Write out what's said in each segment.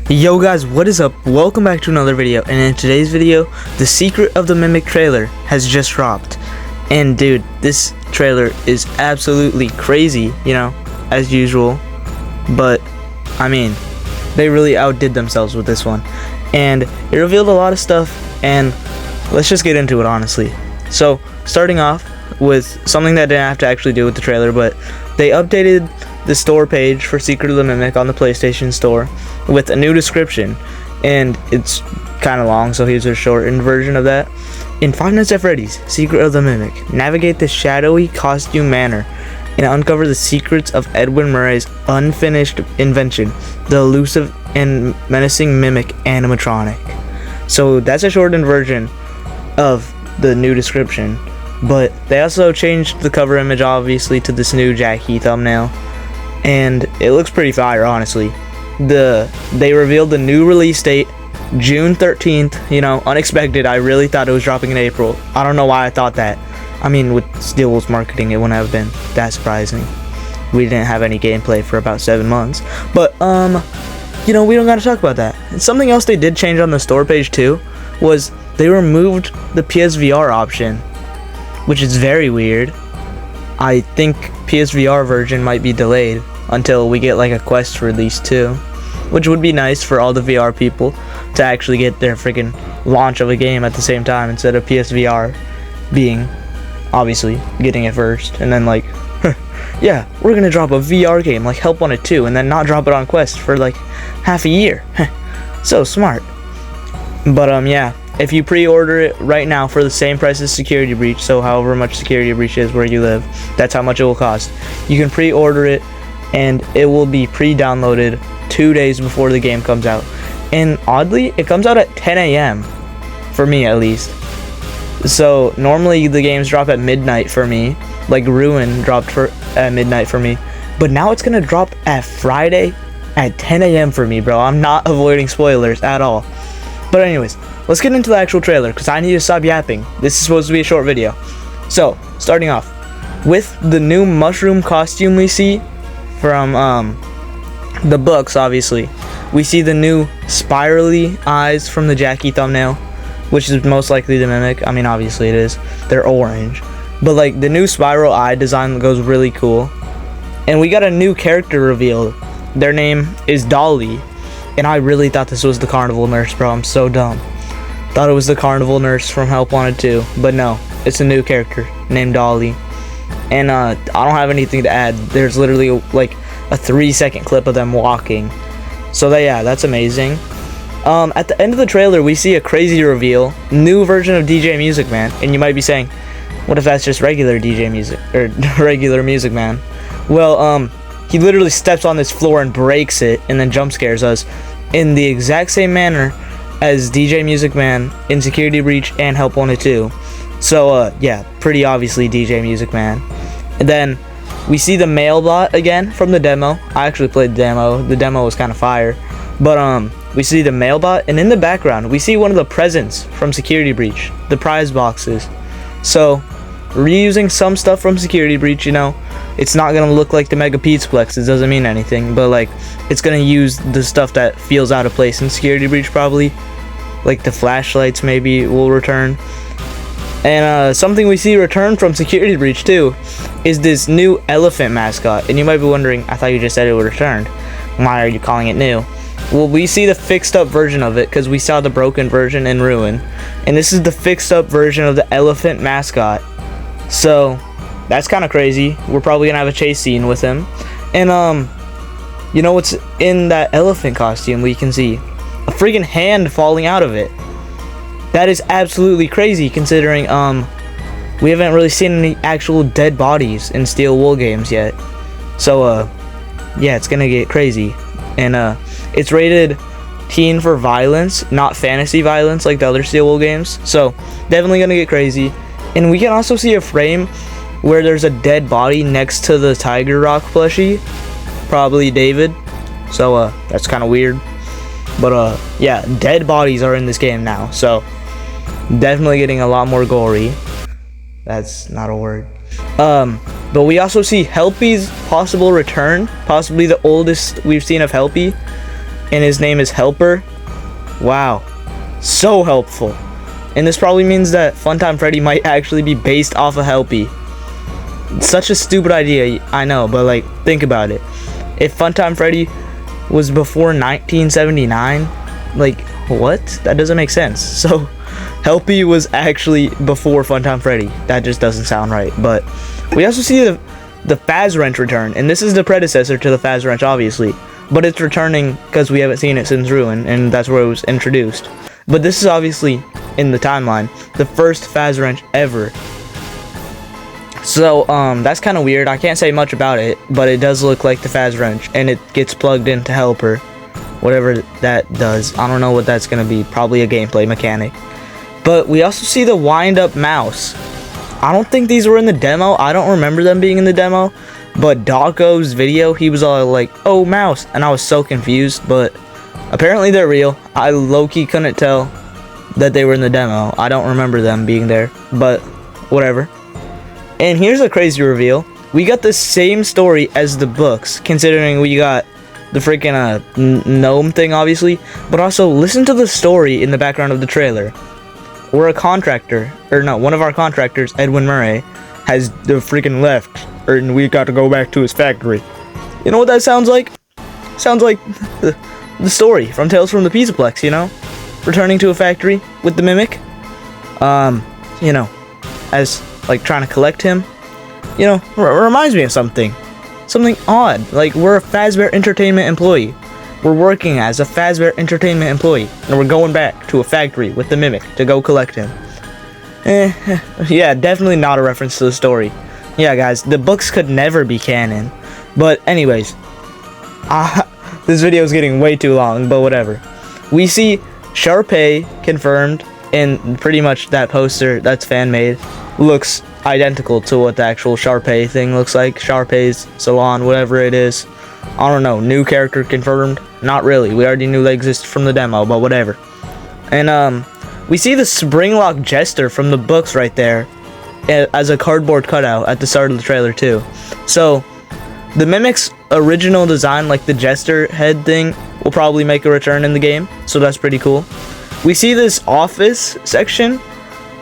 Yo guys, what is up? Welcome back to another video, and in today's video, the Secret of the Mimic trailer has just dropped. And dude, this trailer is absolutely crazy, you know, as usual. But, I mean, they really outdid themselves with this one. And it revealed a lot of stuff, and let's just get into it, honestly. So, starting off with something that didn't have to actually do with the trailer, but they updated the store page for Secret of the Mimic on the PlayStation Store with a new description, and it's kind of long, so here's a shortened version of that. In Five Nights at Freddy's Secret of the Mimic, navigate the shadowy costume Manor and uncover the secrets of Edwin Murray's unfinished invention, the elusive and menacing mimic animatronic. So that's a shortened version of the new description, but they also changed the cover image obviously to this new Jackie thumbnail, and it looks pretty fire, honestly. They revealed the new release date, June 13th, you know, unexpected. I really thought it was dropping in April. I don't know why I thought that. I mean, with Steel Wolf's marketing, it wouldn't have been that surprising. We didn't have any gameplay for about 7 months. But, you know, we don't gotta talk about that. And something else they did change on the store page too was they removed the PSVR option, which is very weird. I think PSVR version might be delayed until we get like a Quest release too, which would be nice for all the VR people to actually get their freaking launch of a game at the same time, instead of PSVR being obviously getting it first and then like yeah, we're gonna drop a VR game like Help Wanted 2 and then not drop it on Quest for like half a year. So smart. But yeah, if you pre-order it right now for the same price as Security Breach, so however much Security Breach is where you live, that's how much it will cost. You can pre-order it and it will be pre-downloaded 2 days before the game comes out. And oddly, it comes out at 10 a.m. for me at least. So normally the games drop at midnight for me, like Ruin dropped at midnight for me, but now it's gonna drop at Friday at 10 a.m. for me, bro. I'm not avoiding spoilers at all. But anyways, let's get into the actual trailer because I need to stop yapping. This is supposed to be a short video. So, starting off with the new mushroom costume we see from the books, obviously. We see the new spirally eyes from the Jackie thumbnail, which is most likely the Mimic. I mean, obviously it is. They're orange. But like the new spiral eye design goes really cool. And we got a new character revealed. Their name is Dolly. And I really thought this was the carnival nurse, bro. I'm so dumb. Thought it was the carnival nurse from Help Wanted 2. But no, it's a new character named Dolly. And I don't have anything to add. There's literally like a 3-second clip of them walking. So yeah, that's amazing. At the end of the trailer, we see a crazy reveal. New version of DJ Music Man. And you might be saying, what if that's just regular DJ Music, or regular Music Man? Well, he literally steps on this floor and breaks it and then jump scares us in the exact same manner as DJ Music Man in Security Breach and Help Wanted 2. So yeah, pretty obviously DJ Music Man. And then we see the mail bot again from the demo. I actually played the demo. The demo was kind of fire. But we see the mail bot, and in the background we see one of the presents from Security Breach, the prize boxes. So reusing some stuff from Security Breach, you know. It's not gonna look like the Mega Pizzaplex, it doesn't mean anything, but like it's gonna use the stuff that feels out of place in Security Breach probably. Like the flashlights maybe will return. And something we see return from Security Breach too is this new elephant mascot. And you might be wondering, I thought you just said it would return. Why are you calling it new? Well, we see the fixed up version of it because we saw the broken version in Ruin. And this is the fixed up version of the elephant mascot. So that's kind of crazy. We're probably gonna have a chase scene with him. And you know what's in that elephant costume? We can see a freaking hand falling out of it. That is absolutely crazy considering we haven't really seen any actual dead bodies in Steel Wool games yet. So yeah, it's gonna get crazy. And it's rated teen for violence, not fantasy violence like the other Steel Wool games. So definitely gonna get crazy. And we can also see a frame where there's a dead body next to the Tiger Rock plushie, probably David. So that's kind of weird. But yeah, dead bodies are in this game now, so definitely getting a lot more gory. That's not a word. But we also see Helpy's possible return, possibly the oldest we've seen of Helpy. and his name is Helper. Wow, so helpful. And this probably means that Funtime Freddy might actually be based off of Helpy. Such a stupid idea, I know, but like, think about it. If Funtime Freddy was before 1979, like, what? That doesn't make sense. So Helpy was actually before Funtime Freddy. That just doesn't sound right. But we also see the Faz Wrench return, and this is the predecessor to the Faz Wrench, obviously, but it's returning because we haven't seen it since Ruin, and that's where it was introduced. But this is obviously, in the timeline, the first Faz Wrench ever. So that's kind of weird. I can't say much about it, but it does look like the Faz Wrench, and it gets plugged into Helper, whatever that does. I don't know what that's gonna be. Probably a gameplay mechanic. But we also see the wind up mouse. I don't think these were in the demo. I don't remember them being in the demo, but Doggo's video, he was all like, oh, mouse, and I was so confused. But apparently they're real. I low-key couldn't tell that they were in the demo. I don't remember them being there, but whatever. And here's a crazy reveal. We got the same story as the books, considering we got the freaking gnome thing, obviously, but also listen to the story in the background of the trailer. We're a contractor, or no, one of our contractors, Edwin Murray, has the freaking left, and we got to go back to his factory. You know what that sounds like? Sounds like the story from Tales from the Pizzaplex, you know? Returning to a factory with the mimic. You know, as like trying to collect him. You know, reminds me of something odd. Like, we're a Fazbear Entertainment employee. We're working as a Fazbear Entertainment employee, and we're going back to a factory with the mimic to go collect him. Yeah, definitely not a reference to the story. Yeah, guys, the books could never be canon. But anyways, this video is getting way too long, but whatever. We see Sharpay confirmed, and pretty much that poster that's fan-made looks identical to what the actual Sharpay thing looks like. Sharpay's salon, whatever it is. I don't know. New character confirmed? Not really. We already knew they existed from the demo, but whatever. And we see the Springlock Jester from the books right there as a cardboard cutout at the start of the trailer too. So the mimic's original design, like the Jester head thing, will probably make a return in the game. So that's pretty cool. We see this office section.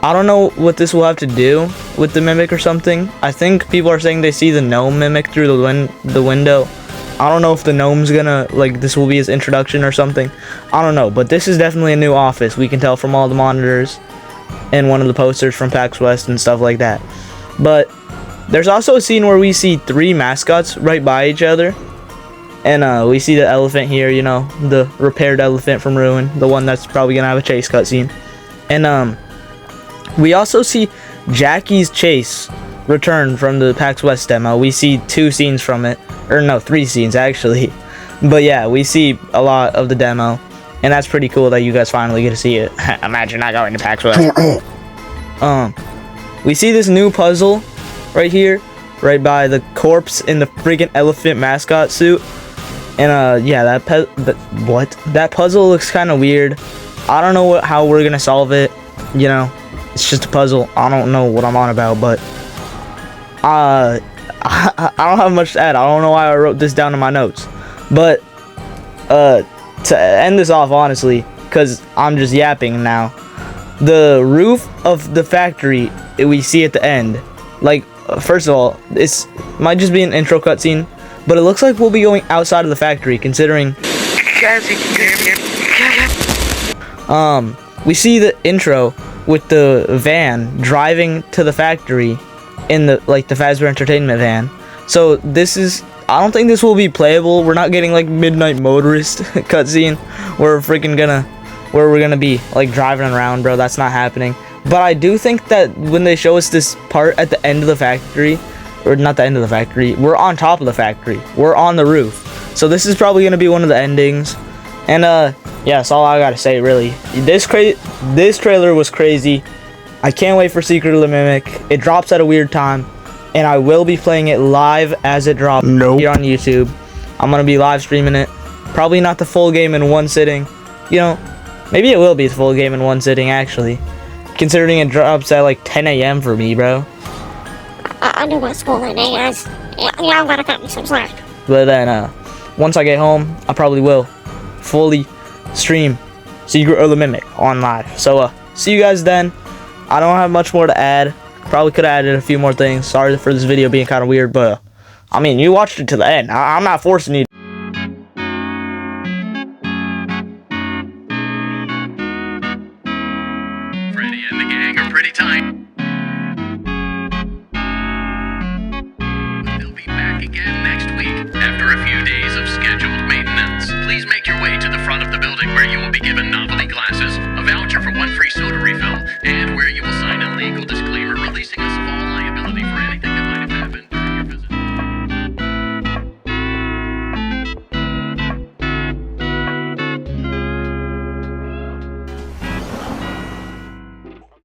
I don't know what this will have to do with the mimic or something. I think people are saying they see the gnome mimic through the window. I don't know if the gnome's gonna, like, this will be his introduction or something. I don't know, but this is definitely a new office. We can tell from all the monitors and one of the posters from PAX West and stuff like that. But there's also a scene where we see 3 mascots right by each other. And we see the elephant here, you know, the repaired elephant from Ruin, the one that's probably gonna have a chase cutscene. And we also see Jackie's chase return from the PAX West demo. We see 2 scenes from it, or no, 3 scenes actually. But yeah, we see a lot of the demo, and that's pretty cool that you guys finally get to see it. Imagine not going to PAX West. We see this new puzzle right here, right by the corpse in the freaking elephant mascot suit. And yeah, that puzzle looks kind of weird. I don't know how we're gonna solve it. You know, it's just a puzzle. I don't know what I'm on about, but I don't have much to add. I don't know why I wrote this down in my notes. But to end this off, honestly, because I'm just yapping now, the roof of the factory we see at the end, like, first of all, it might just be an intro cutscene, but it looks like we'll be going outside of the factory, considering we see the intro with the van driving to the factory in the, like, the Fazbear Entertainment van. So this is, I don't think this will be playable. We're not getting like Midnight Motorist cutscene where we're gonna be like driving around, bro. That's not happening. But I do think that when they show us this part at the end of the factory, or not the end of the factory, we're on top of the factory. We're on the roof. So this is probably gonna be one of the endings. And yeah, that's all I gotta say, really. This trailer was crazy. I can't wait for Secret of the Mimic. It drops at a weird time, and I will be playing it live as it drops here on YouTube. I'm gonna be live streaming it. Probably not the full game in one sitting. You know, maybe it will be the full game in one sitting, actually. Considering it drops at like 10 a.m. for me, bro. I do my school today, guys. Yeah, I gotta cut me some slack. But then, once I get home, I probably will fully stream Secret of the Mimic on live. So see you guys then. I don't have much more to add. Probably could have added a few more things. Sorry for this video being kind of weird, but I mean, you watched it to the end. I'm not forcing you. Freddy and the gang are pretty tight. They'll be back again next week after a few days of scheduled maintenance. Please make your way to the front of the building where you will be given